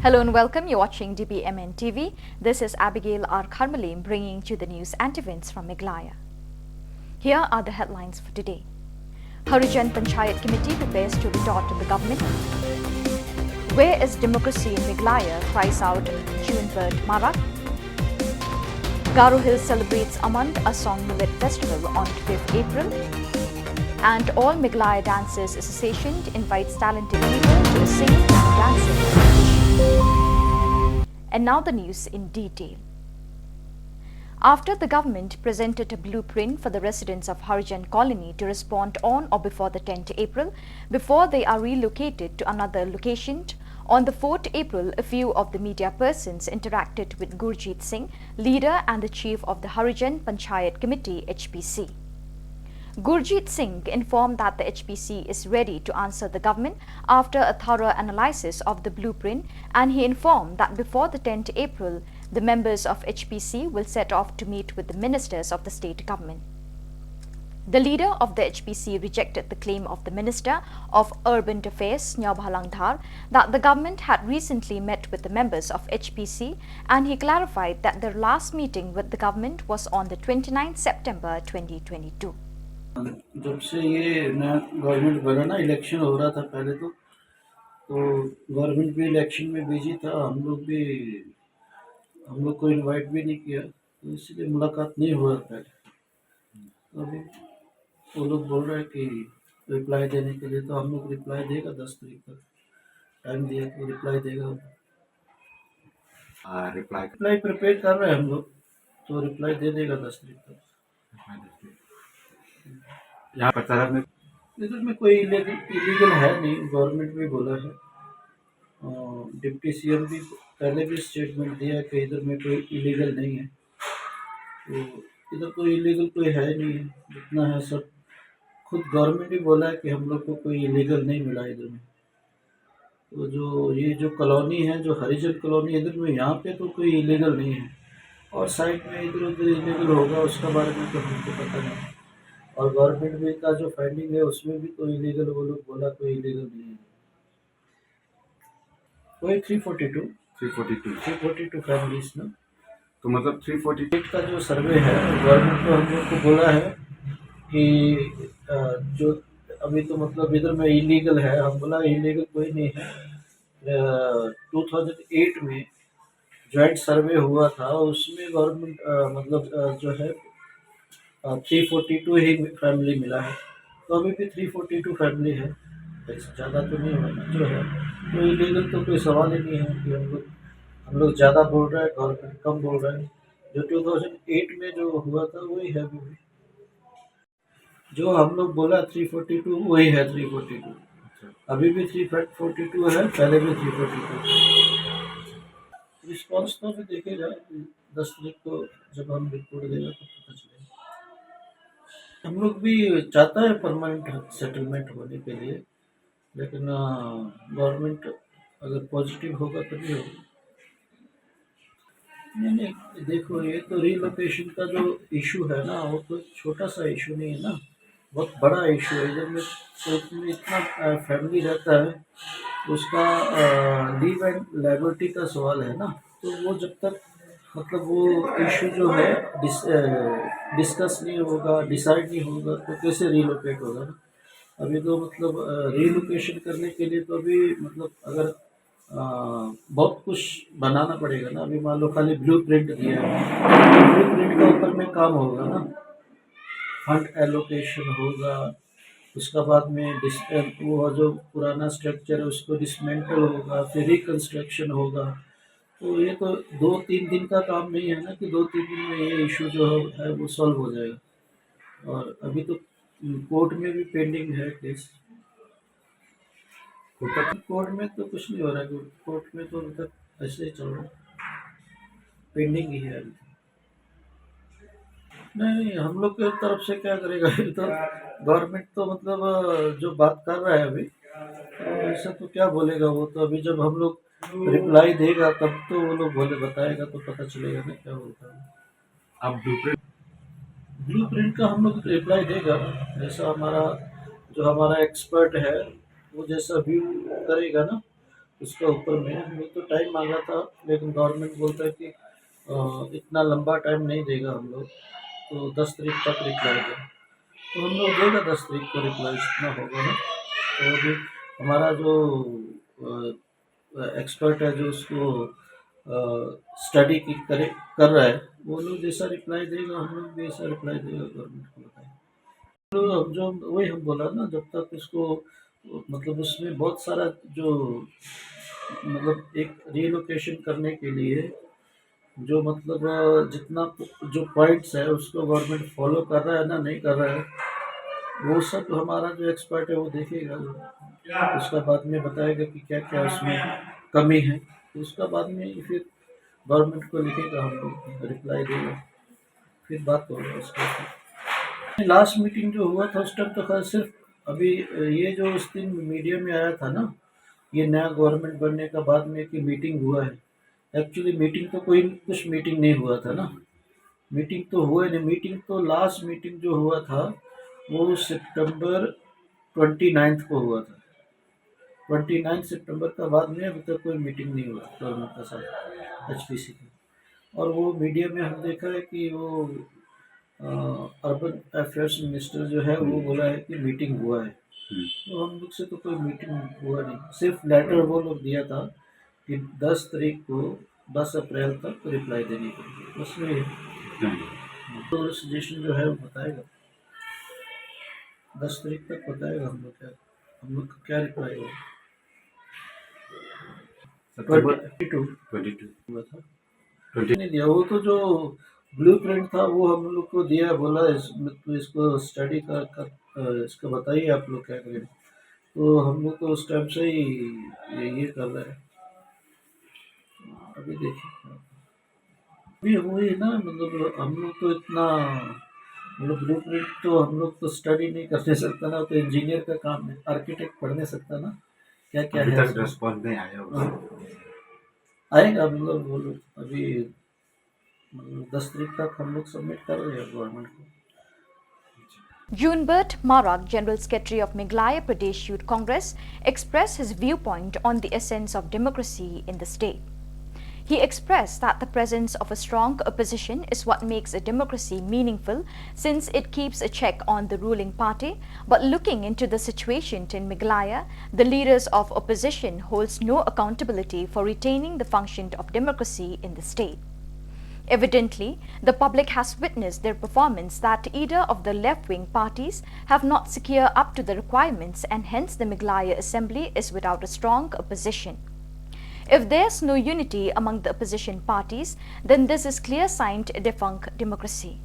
Hello and welcome. You're watching dbmnTv. This is Abigail R. Karmalim bringing you the news and events from Meghalaya. Here are the headlines for today. Harijan Panchayat Committee prepares to retort to the government. Where is democracy in Meghalaya? Cries out Junebird Marak. Garo Hills celebrates Amand Asong Millet Festival on 5th April. And All Meghalaya Dancers Association invites talented people to sing and dancing competition. And now the news in detail. After the government presented a blueprint for the residents of Harijan colony to respond on or before the 10th April, before they are relocated to another location, on the 4th April, a few of the media persons interacted with Gurjeet Singh, leader and the chief of the Harijan Panchayat Committee HPC. Gurjeet Singh informed that the HPC is ready to answer the government after a thorough analysis of the blueprint, and he informed that before the 10th April, the members of HPC will set off to meet with the ministers of the state government. The leader of the HPC rejected the claim of the Minister of Urban Affairs, Nyabhalangdhar, that the government had recently met with the members of HPC, and he clarified that their last meeting with the government was on the 29th September 2022. जब से ये नया government बना ना, election हो रहा था पहले तो गवर्नमेंट भी इलेक्शन में बिजी था। हम लोग को इनवाइट भी नहीं किया, तो इसलिए मुलाकात नहीं हुआ पहले। तो अभी वो लोग बोल रहे हैं कि रिप्लाई देने के लिए, तो हम लोग रिप्लाई देगा 10 तारीख तक टाइम दिया, तो रिप्लाई देगा। रिप्लाई प्रिपेयर कर रहे हैं हम लोग, तो रिप्लाई दे देगा 10 तारीख तक। यहाँ प्रचारक में इधर में कोई इलीगल है नहीं, गवर्नमेंट भी बोला है। डिप्टी सीएम भी पहले भी स्टेटमेंट दिया कि इधर में कोई इलीगल नहीं है, तो इधर कोई इलीगल कोई है नहीं है, जितना है सब खुद गवर्नमेंट ही बोला है कि हम लोग को कोई इलीगल नहीं मिला इधर में। तो जो कॉलोनी है, जो हरिजन कॉलोनी इधर में, यहाँ पे तो कोई इलीगल नहीं है, और साइड में इधर उधर इलीगल होगा उसका बारे में तो हमको पता नहीं। और गवर्नमेंट भी का जो फाइंडिंग है उसमें भी कोई इलीगल, वो लोग बोला कोई इलीगल नहीं है। कोई 342 फैमिलीज ना, तो मतलब 348 का जो सर्वे है, गवर्नमेंट तो हम लोग को बोला है कि जो अभी तो मतलब इधर में इलीगल है, हम बोला इलीगल कोई नहीं है। 2008 में जॉइंट सर्वे हुआ था, उसमें गवर्नमेंट मतलब जो है 342 ही फैमिली मिला है, तो अभी भी 342 फैमिली है, ज़्यादा तो नहीं होना जो है। तो इलीगल तो कोई सवाल ही नहीं है कि हम लोग ज़्यादा बोल रहे हैं, गवर्नमेंट कम बोल रहे हैं। जो 2008 में जो हुआ था वही है अभी भी, जो हम लोग बोला 342 वही है 342। अभी भी 342 है, पहले भी 342। रिस्पॉन्स तो अभी देखेगा 10 तारीख को, जब हम रिपोर्ट देगा तो पता चलेगा। हम लोग भी चाहता है परमानेंट सेटलमेंट होने के लिए, लेकिन गवर्नमेंट अगर पॉजिटिव होगा तभी होगा। नहीं, देखो ये तो रीलोकेशन का जो इशू है ना, वो तो छोटा सा इशू नहीं है ना, बहुत बड़ा इशू है। इधर में तो इतना फैमिली रहता है, उसका लीव एंड लायबिलिटी का सवाल है ना, तो वो जब तक मतलब वो इशू जो है डिस्कस नहीं होगा, डिसाइड नहीं होगा, तो कैसे रीलोकेट होगा ना। अभी तो मतलब रीलोकेशन करने के लिए तो अभी मतलब अगर बहुत कुछ बनाना पड़ेगा ना। अभी मान लो खाली ब्लूप्रिंट दिया है, ब्लूप्रिंट के ऊपर में काम होगा ना, फंड एलोकेशन होगा, उसका बाद में वो जो पुराना स्ट्रक्चर है उसको डिसमेंटल होगा, फिर रिकन्स्ट्रक्शन होगा। तो ये तो 2-3 दिन का काम नहीं है ना, कि 2-3 दिन में ये इशू जो है वो सॉल्व हो जाएगा। और अभी तो कोर्ट में भी पेंडिंग है केस। कोर्ट में तो कुछ नहीं हो रहा है, कोर्ट में तो अभी तक ऐसे ही चल रहा है, पेंडिंग ही है अभी। नहीं, हम लोग की तरफ से क्या करेगा, ये तो गवर्नमेंट तो मतलब जो बात कर रहा है अभी, तो ऐसा तो क्या बोलेगा वो, तो अभी जब हम लोग रिप्लाई देगा तब तो वो लोग बताएगा, तो पता चलेगा ना क्या बोलता है। अब ब्लूप्रिंट का हम लोग रिप्लाई देगा, जैसा हमारा एक्सपर्ट है वो जैसा व्यू करेगा ना, उसका ऊपर में हम लोग तो टाइम मांगा था, लेकिन गवर्नमेंट बोलता है कि इतना लंबा टाइम नहीं देगा हम लोग, तो 10 तारीख तक रिप्लाई दें। तो हम लोग देगा 10 तारीख को रिप्लाई, जितना होगा ना। तो अभी हमारा जो एक्सपर्ट है जो उसको स्टडी की कर रहा है, वो लोग जैसा रिप्लाई देगा हम लोग भी ऐसा रिप्लाई देगा, गवर्नमेंट को बताएंगे। तो अब जो वही हम बोला ना, जब तक इसको मतलब उसमें बहुत सारा जो मतलब एक रिलोकेशन करने के लिए जो मतलब जितना जो पॉइंट्स है उसको गवर्नमेंट फॉलो कर रहा है ना नहीं कर रहा है, वो सब हमारा जो एक्सपर्ट है वो देखेगा, उसका बाद में बताएगा कि क्या क्या उसमें कमी है, तो उसका बाद में फिर गवर्नमेंट को लिखेगा, हम लोग रिप्लाई देगा, फिर बात होगा उसका। लास्ट मीटिंग जो हुआ था उस टाइम तो खैर सिर्फ अभी ये जो उस दिन मीडिया में आया था ना, ये नया गवर्नमेंट बनने का बाद में कि मीटिंग हुआ है, एक्चुअली मीटिंग तो कोई कुछ मीटिंग नहीं हुआ था ना, मीटिंग तो हुआ नहीं। मीटिंग तो लास्ट मीटिंग जो हुआ था वो सितंबर 29 को हुआ था। 29 सितंबर का बाद में अभी तक कोई मीटिंग नहीं हुआ गवर्नमेंट का साथ HPC की। और वो मीडिया में हम देखा है कि वो अर्बन अफेयर्स मिनिस्टर जो है वो बोला है कि मीटिंग हुआ है, तो हम लोग से तो कोई मीटिंग हुआ नहीं, सिर्फ लेटर वो लोग दिया था कि 10 तारीख को 10 अप्रैल तक रिप्लाई देने के लिए, बस वही है। तो सजेशन जो है वो बताएगा 10 तारीख तक बताएगा हम लोग का क्या रिप्लाई होगा। 22 हुआ था, 20 नहीं दिया, वो तो जो ब्लू प्रिंट था वो हम लोग को दिया, बोला तो इसको स्टडी कर इसका बताइए आप लोग क्या करें, तो हम लोग तो उस टाइम से ही ये कर रहे हैं। अभी देखिए अभी वही ना, मतलब हम लोग तो इतना मतलब ब्लू प्रिंट तो हम लोग तो स्टडी नहीं कर सकता ना, तो इंजीनियर का काम है, आर्किटेक्ट पढ़ नहीं सकता ना क्या क्या अभी है। तक रिस्पॉन्स नहीं आया होगा। आएगा, मतलब वो लोग अभी मतलब 10 तारीख तक हम लोग सबमिट कर रहे हैं गवर्नमेंट को। Junbert Marak, General Secretary of Meghalaya Pradesh Youth Congress, expressed his viewpoint on the essence of democracy in the state. He expressed that the presence of a strong opposition is what makes a democracy meaningful, since it keeps a check on the ruling party. But looking into the situation in Meghalaya, the leaders of opposition holds no accountability for retaining the function of democracy in the state. Evidently, the public has witnessed their performance that either of the left-wing parties have not secured up to the requirements, and hence the Meghalaya Assembly is without a strong opposition. If there's no unity among the opposition parties, then this is clear sign to a defunct democracy.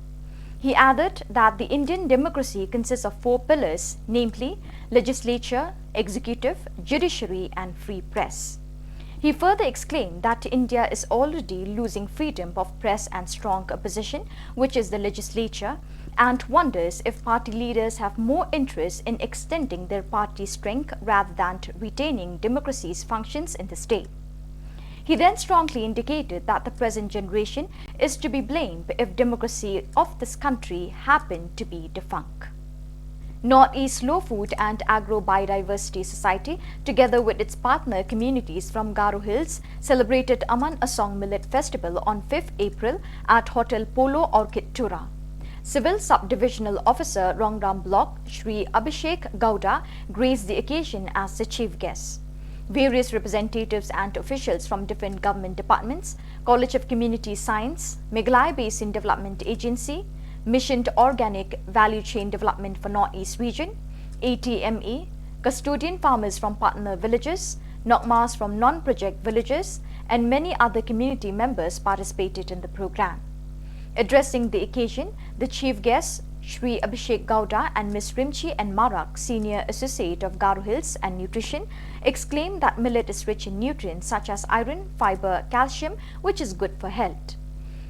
He added that the Indian democracy consists of 4 pillars, namely legislature, executive, judiciary and free press. He further exclaimed that India is already losing freedom of press and strong opposition, which is the legislature, and wonders if party leaders have more interest in extending their party strength rather than retaining democracy's functions in the state. He then strongly indicated that the present generation is to be blamed if democracy of this country happened to be defunct. Northeast Slow Food and Agro Biodiversity Society, together with its partner communities from Garo Hills, celebrated Aman Asong Millet Festival on 5th April at Hotel Polo Orchid Tura. Civil Sub-Divisional Officer Rongram Block, Shri Abhishek Gowda, graced the occasion as the chief guest. Various representatives and officials from different government departments, College of Community Science, Meghalaya Basin Development Agency, Mission to Organic Value Chain Development for Northeast Region, ATME, custodian farmers from partner villages, Nokmas from non-project villages, and many other community members participated in the program. Addressing the occasion, the chief guests, Shri Abhishek Gowda and Ms. Rimchi and Marak, Senior Associate of Garo Hills and Nutrition, exclaimed that millet is rich in nutrients such as iron, fiber, calcium, which is good for health.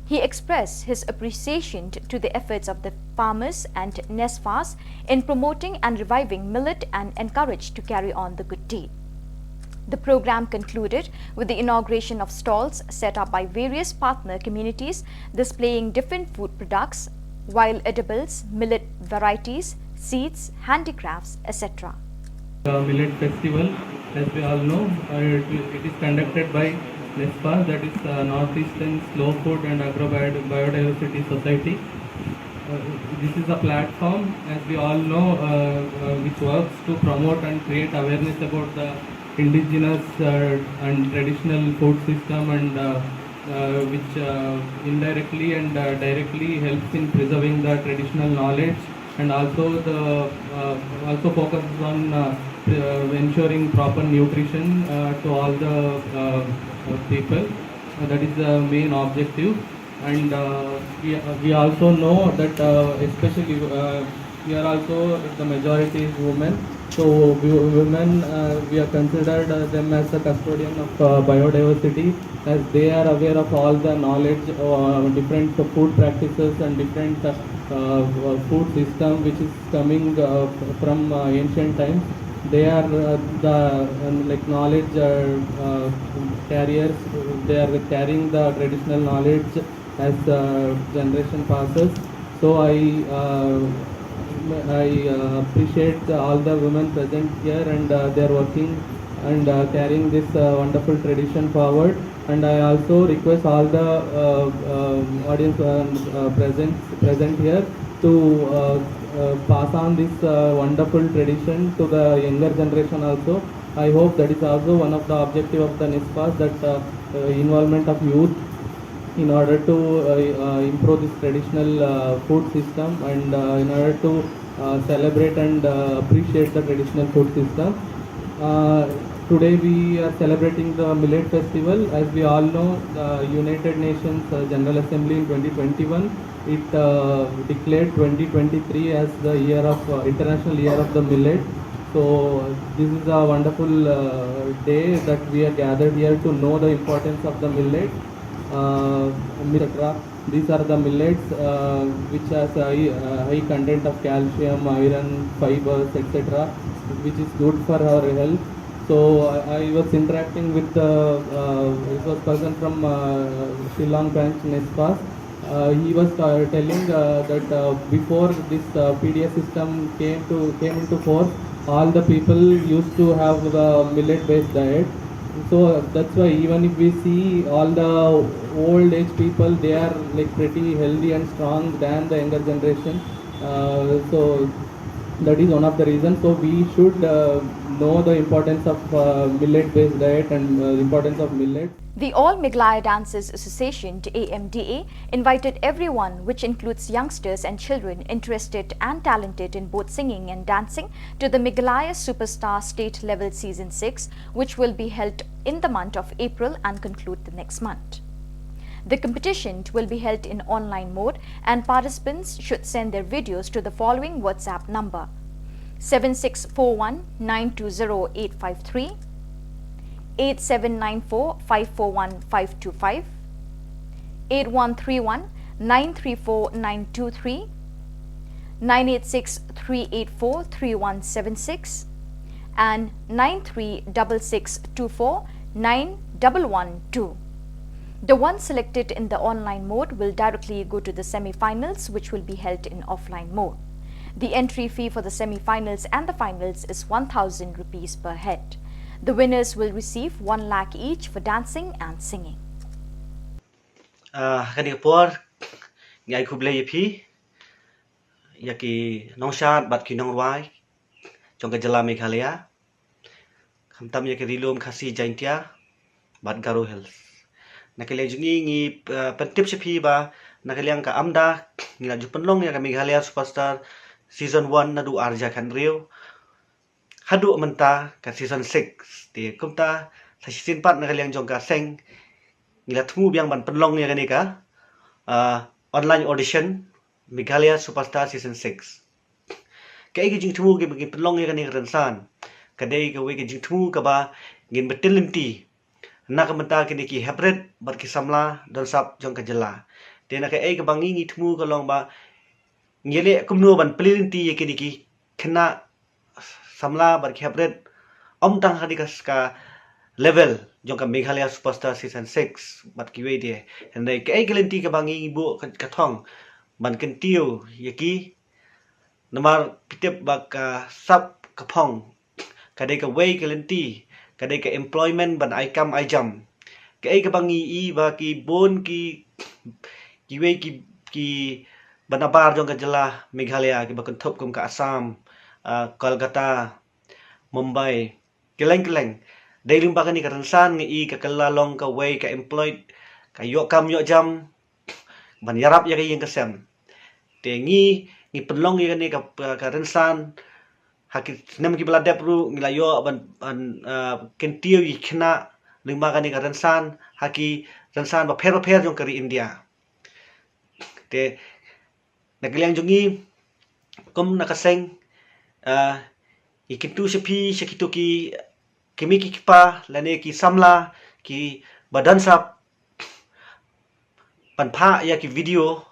He expressed his appreciation to the efforts of the farmers and NESFAs in promoting and reviving millet and encouraged to carry on the good deed. The program concluded with the inauguration of stalls set up by various partner communities displaying different food products, wild edibles, millet varieties, seeds, handicrafts, etc. Millet Festival, as we all know, it is conducted by NESPA, that is Northeastern Slow Food and Biodiversity Society. This is a platform, as we all know, which works to promote and create awareness about the indigenous and traditional food system, and which indirectly and directly helps in preserving the traditional knowledge, and also focuses on ensuring proper nutrition to all the people. That is the main objective. And we also know that especially here also the majority is women. So women, we are considered them as the custodian of biodiversity, as they are aware of all the knowledge, different food practices and different food system which is coming from ancient times. They are the like knowledge carriers. They are carrying the traditional knowledge as generation passes. So I appreciate all the women present here, and they are working and carrying this wonderful tradition forward. And I also request all the audience present here to pass on this wonderful tradition to the younger generation also. I hope that is also one of the objective of the NISPAS, that involvement of youth in order to improve this traditional food system, and in order to celebrate and appreciate the traditional food system. Uh, Today we are celebrating the Millet Festival. As we all know, the United Nations General Assembly in 2021, it declared 2023 as the year of International Year of the Millet. So this is a wonderful day that we are gathered here to know the importance of the millet, etc. These are the millets which has high content of calcium, iron, fibers, etc., which is good for our health. So I was interacting with it was person from Shillong branch NESPAS. He was telling that before this PDS system came into force, all the people used to have the millet based diet. So that's why even if we see all the old age people, they are like pretty healthy and strong than the younger generation. So that is one of the reasons. So we should know the importance of millet based diet, and the importance of millet. The All Meghalaya Dancers Association, AMDA, invited everyone, which includes youngsters and children interested and talented in both singing and dancing, to the Meghalaya Superstar State Level Season 6, which will be held in the month of April and conclude the next month. The competition will be held in online mode, and participants should send their videos to the following WhatsApp number: 7641 920 853, 8794 541 525, 8131 934 923, 986 384 3176, and 936624 9112. The ones selected in the online mode will directly go to the semi-finals, which will be held in offline mode. The entry fee for the semi-finals and the finals is 1,000 rupees per head. The winners will receive 1 lakh each for dancing and singing. Kanipor ngai kuble yepi yaki nongshat bat kinong wai trong kajala Meghalaya kamtam yaki rilum khasi jaintia bat garo hills nakale jungi ngi pentip sepi ba nakaliang ka amda ngila jupenlong ya ka Meghalaya Superstar Season 1 nadu arja kan rio hadu menta ka Season 6 ti kumta sa season 4 nakaliang jong ka seng ngila thumu biang ban penlong ya kanika online audition Meghalaya Superstar Season 6 kai jing thumu ge begin penlong ya kanika ransan kadai ka we ge jing thumu ka ba ngin betelinti nak menta kini ki hybrid bar ki samla dan sap jong ka jela tena ka ai ka bangi ngi thumu ka long ba ngele kumnu ban pelinti ye kini ki kena samla bar ki hybrid om tang hadi ka level jong ka Meghalaya Superstar Season 6 bat ki we dia andai ka ai kelenti ka bangi bu ka thong ban kentiu ye ki namar pitep ba ka sap ka phong kadai ka way ka lenti, kadai ka employment ban ai kam ai jam. Ka ai ka bangi I ba ki bon ki way ki banabar jong ka jala Meghalaya ki bakun thop kum ka Assam, Kolkata, Mumbai, keleng dai lumba ka ni karansan ngi I ka kalalong ka way ka employed ka yo kam yo jam ban yarap ya ka yang kasem. Te ngi penlong ya ni ka karansan hakit nem ki beladap ru ngila yo ban kentiu I khna lumba ka ni karansan haki ransan ba pher jong kari India. Te nakiliang jongi kum nakaseng ikitu sepi sekitu ki kimi ki kipa lane ki samla ki badan sap panpa ya ki video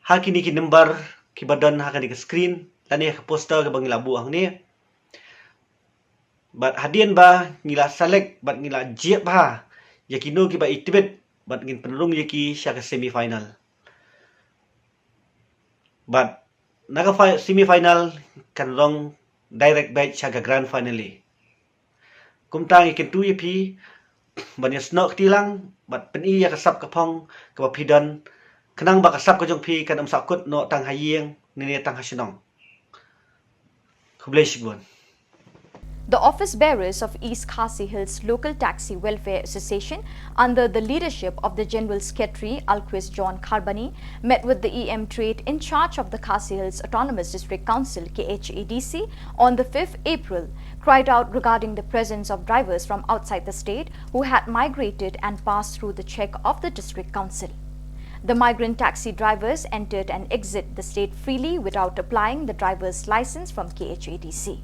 hakini ki number ki badan hakani ki screen lane ka poster ka bangila buang ni bat hadian ba ngila select bat ngila jiep ba ya kino ki ba itibet bat ngin penrung ya ki sya ka semi final. But naga semi-final kan long direct batch sa grand finally. Kumtang ikin tu pi banya snok tilang but peni ya kasap kapong kapapidan kenang ba kasap ka jong pi kan sakut no tang hayeng ni tang hasinong. Kublai siguan. The office bearers of East Khasi Hills Local Taxi Welfare Association, under the leadership of the General Secretary Alquist John Kharbani, met with the EM Trade in charge of the Khasi Hills Autonomous District Council (KHADC) on the 5th April, cried out regarding the presence of drivers from outside the state who had migrated and passed through the check of the District Council. The migrant taxi drivers entered and exit the state freely without applying the driver's license from KHADC.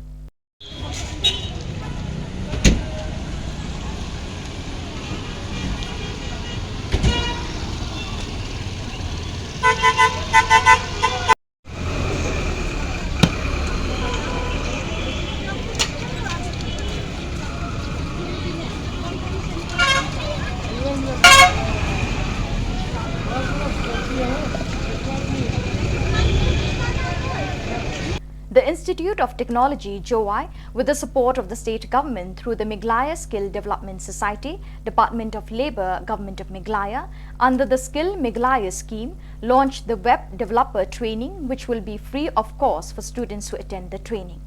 The Institute of Technology, JOI, with the support of the state government through the Meghalaya Skill Development Society, Department of Labour, Government of Meghalaya, under the Skill Meghalaya scheme, launched the web developer training, which will be free of cost for students who attend the training.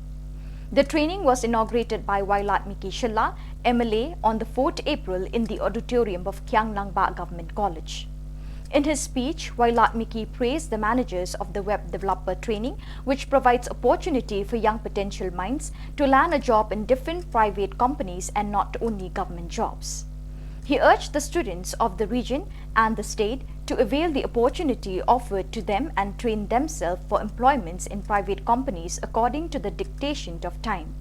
The training was inaugurated by Wailat Shillong, MLA, on the 4th April in the auditorium of Khiang Nangba Government College. In his speech, Wailat Miki praised the managers of the web developer training, which provides opportunity for young potential minds to land a job in different private companies and not only government jobs. He urged the students of the region and the state to avail the opportunity offered to them and train themselves for employments in private companies according to the dictation of time.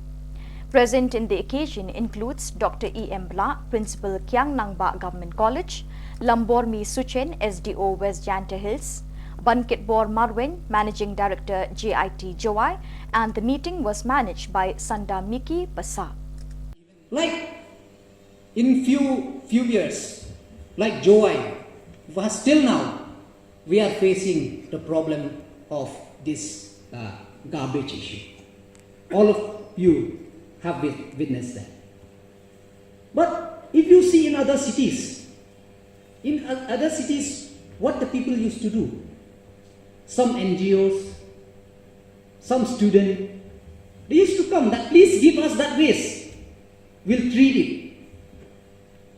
Present in the occasion includes Dr. E.M. Bla, Principal Khiang Nangba Government College, Lambormi Suchen, SDO West Janta Hills, Bankitbor Marwen, Managing Director JIT JOI, and the meeting was managed by Sanda Miki Basa. Like in few years, like JOI, still now we are facing the problem of this garbage issue. All of you have witnessed that. But if you see in other cities, what the people used to do, some NGOs, some students, they used to come that please give us that waste. We'll treat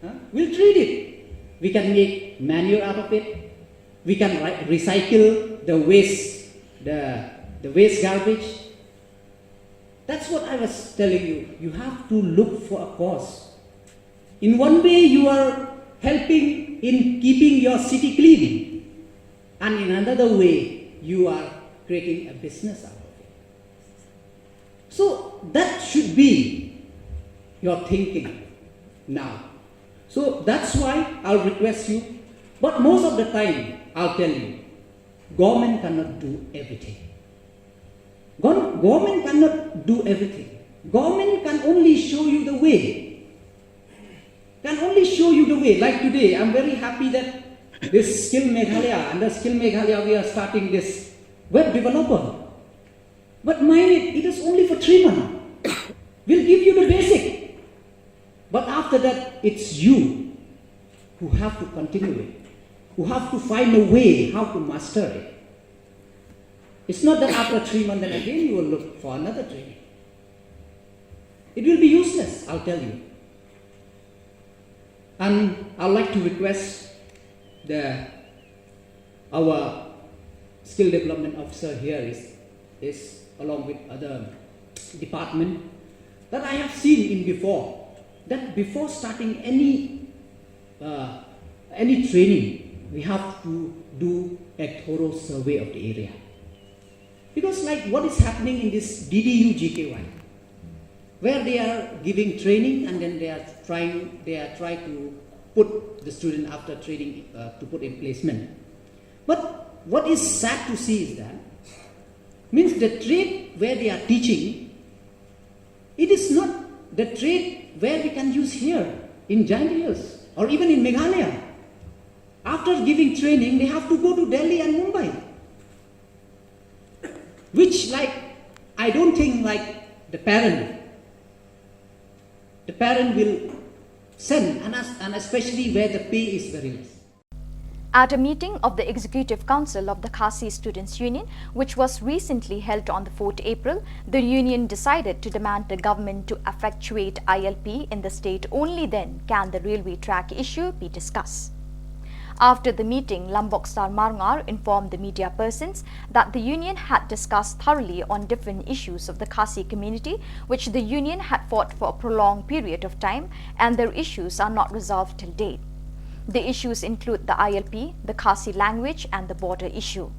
it. We'll treat it. We can make manure out of it. We can recycle the waste, the waste garbage. That's what I was telling you. You have to look for a cause. In one way, you are helping in keeping your city clean. And in another way, you are creating a business out of it. So that should be your thinking now. So that's why I'll request you. But most of the time, I'll tell you, government cannot do everything. Government cannot do everything. Government can only show you the way. Can only show you the way. Like today, I'm very happy that this Skill Meghalaya, under Skill Meghalaya, we are starting this web developer. But mind it is only for 3 months. We'll give you the basic. But after that, it's you who have to continue it, who have to find a way how to master it. It's not that after 3 months then again you will look for another training. It will be useless, I'll tell you. And I'd like to request our skill development officer here is along with other department that I have seen in before, that before starting any training, we have to do a thorough survey of the area. Because like what is happening in this DDU GKY, where they are giving training and then they are trying to put the student after training to put in placement. But what is sad to see is that means the trade where they are teaching, it is not the trade where we can use here in Giant Hills or even in Meghalaya. After giving training, they have to go to Delhi and Mumbai, which I don't think the parent will send, and especially where the pay is very less. At a meeting of the Executive Council of the Khasi Students' Union, which was recently held on the 4th April, the union decided to demand the government to effectuate ILP in the state. Only then can the railway track issue be discussed. After the meeting, Lombok Star Marngar informed the media persons that the union had discussed thoroughly on different issues of the Khasi community, which the union had fought for a prolonged period of time, and their issues are not resolved till date. The issues include the ILP, the Khasi language, and the border issue.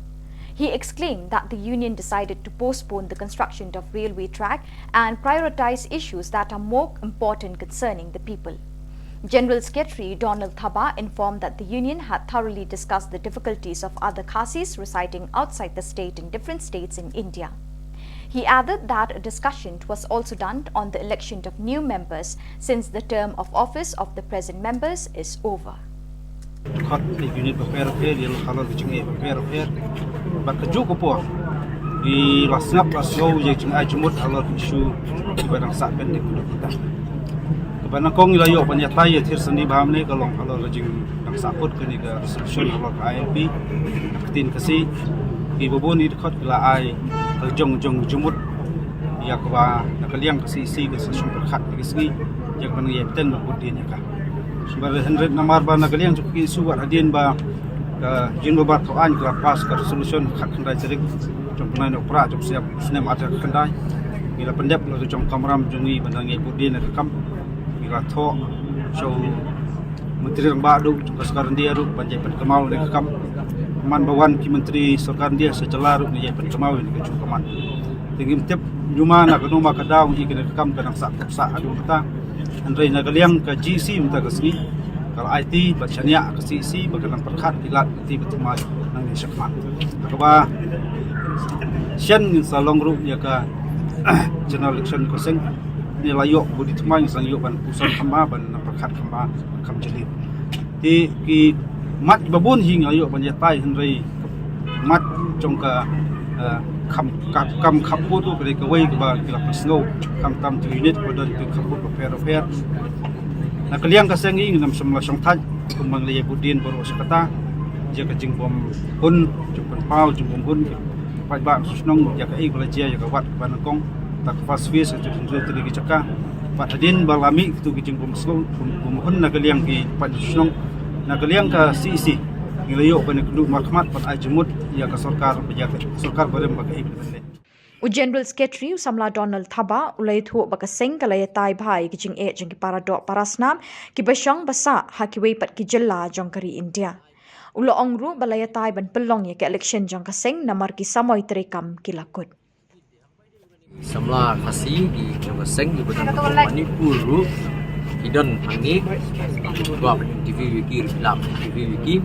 He exclaimed that the union decided to postpone the construction of railway track and prioritize issues that are more important concerning the people. General Secretary Donald Thaba informed that the union had thoroughly discussed the difficulties of other Khasis residing outside the state in different states in India. He added that a discussion was also done on the election of new members since the term of office of the present members is over. Unit prepare dia kalau dicengih prepare bakaju ko po di lasnap lasau je cengah jumut halal isu di barang sak pendek kita kebanang kong ilayo panyatai thir seni baham ni kalau halal rejing bang saput ke ni ke resolution halal ILP tin kasi di bobon ni dekat la ai jong jumut ya kwa nakaliang kasi si ke sesum perkhat ke sini yang menang ten berdin ya ka sebagai 100 nomor ba nakaliang cukup isu wat hadin ba jin babat to an ka pas ka resolution hak kendai cerik trong penai no pra trong siap sinem ada kendai bila pendap lo trong kamram jungi benang berdin ke kam bila to show menteri lembak du sekarang dia ru panjai perkemau ke kam man bawan ki menteri sekarang dia sejalar ru ni perkemau ni ke cukaman tingim tep juma nak noma ka daw i ke kam ka sak adu ta Andrei Nagaliang ke GC minta ke sini kalau IT bacanya ke CC bagaimana perkat dilat ti betul nang ni syakman akaba sian salong ru ya ka general election koseng ni layok budi temai sang yok ban pusat khamba ban perkat khamba kam jeli ti ki mat babon hing layok ban yatai Andrei mat jongka kam kaput tu ke wei ke ba ke pasno kam tam tu unit pada tu kaput repair nak liang ka sengi ngam semla song thaj kumang le budin baru sekata je ka jingbom hun jumpan pau jumbom hun pai ba susnong ya ka ei bala je ya ka wat ban kong tak fast face tu tu tri ki chaka pat hadin balami tu ki jingbom slo kum hun nak liang ki pat susnong nak liang ka CC Nilayo ban keduk mahkamat pat ajmut ya ka sarkar pejabat sarkar barem bagai implement. General Secretary Samla Donald Thaba ulai thu bakaseng kalaya tai bhai kijing e jeng para do parasnam ki basang basa hakiwei pat ki jilla jongkari India. Ulo ongru balaya tai ban pelong ya ke election jong kaseng namar ki samoy terekam ki lakut. Samla Khasi di jong kaseng di badan Manipur ru idon hangi dua TV wiki lam TV wiki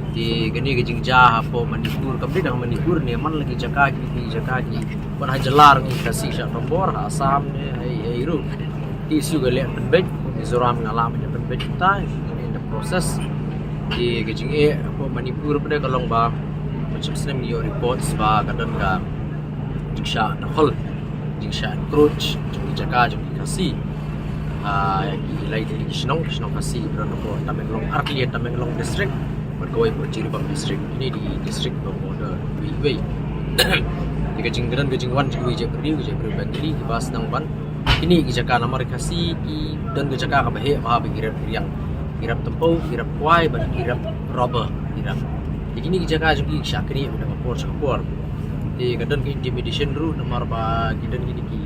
di gani ke jingja hapo Manipur kabri dang Manipur ni man lagi jaka ki pan hajalar ki Khasi sha nombor Assam ne ai ru isu gale penbet Mizoram ngalam ne penbet ta in the process di ke jinge hapo Manipur pada kalong ba macam senem yo reports ba kadang ka jingsha na hol jingsha approach jaka jong Khasi lai di Shillong Khasi berada po Tamenglong Arklia Tamenglong district berkawai po Jiribam district ini di district bermodal Wei di kecing geran kecing wan uje beri bangli di bas nang ban ini jaka nama Khasi dan jaka ka bahe ba bigirap yang kirap tempau kirap kuai ban kirap robber kirap di ini jaka juga syakri pada kapor di kadang ke intimidation ru nomor ba gidan gini ki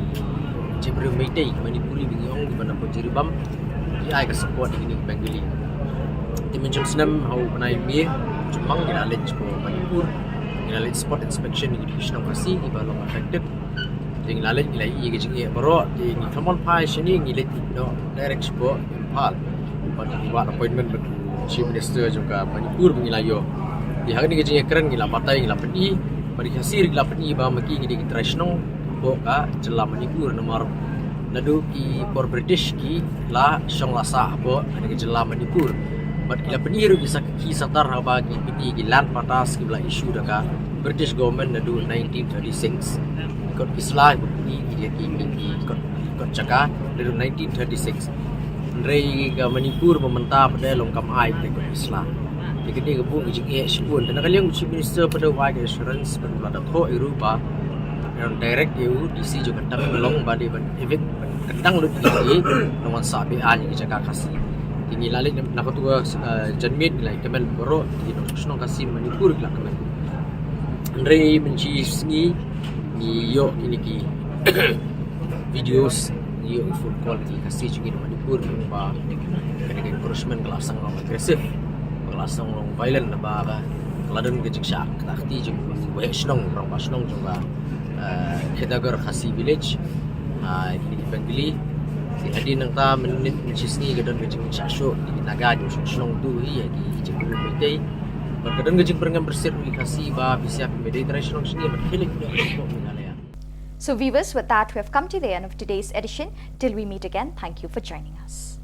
Jebri Meitei Manipuri bingiong di mana po Jiribam di ai ka support di gini bangli di mencam senam hau panai mi cumang ginalit ko Manipur ginalit spot inspection di Shillong Khasi di balong affected ding lalit gilai ke jingi baro di ni thamon pai shini ngilit no direct ko Impal pada buat appointment dengan Chief Minister juga Manipur mengilayo di hari ni ke jingi keren gila partai gila pedi pada Khasi gila pedi ba maki di Shillong bo ka jela Manipur nomor nadu ki por British ki la shong la sa bo ani jela Manipur but ila peniru bisa ki satar ba ki piti ki land patas ki bla issue daka British government nadu 1936 ikut Islam ki ikut caka dari 1936 Rei ke Manipur mementah pada longkam ai ikut Islam dikini ke bu ji shibun dan kalian Chief Minister pada wide assurance pada lada tho Eropa yang direct EU DC juga tak melong badi ban event kendang lu di nomor sabi ani ke caka Khasi ini lalit nak tua janmit lai kemen boro di Shillong Khasi Manipur la kemen Rei menci sini ni yo ini ki videos ni yo full quality Khasi juga di Manipur ba kena encouragement kelasang long agresif kelasang long violent ba keladan ke jiksa takti juga wa Shillong orang ba Shillong juga Kedagar Khasi village ini dipangili si hadin nang ta menit mencisni gadon gejing syasyo di naga di Shillong tu ya di Jepun Meitei bergadon gejing perengan bersir di Khasi ba bisa pemedai tradisional sini berkilik di Meghalaya. So viewers, with that we have come to the end of today's edition. Till we meet again, thank you for joining us.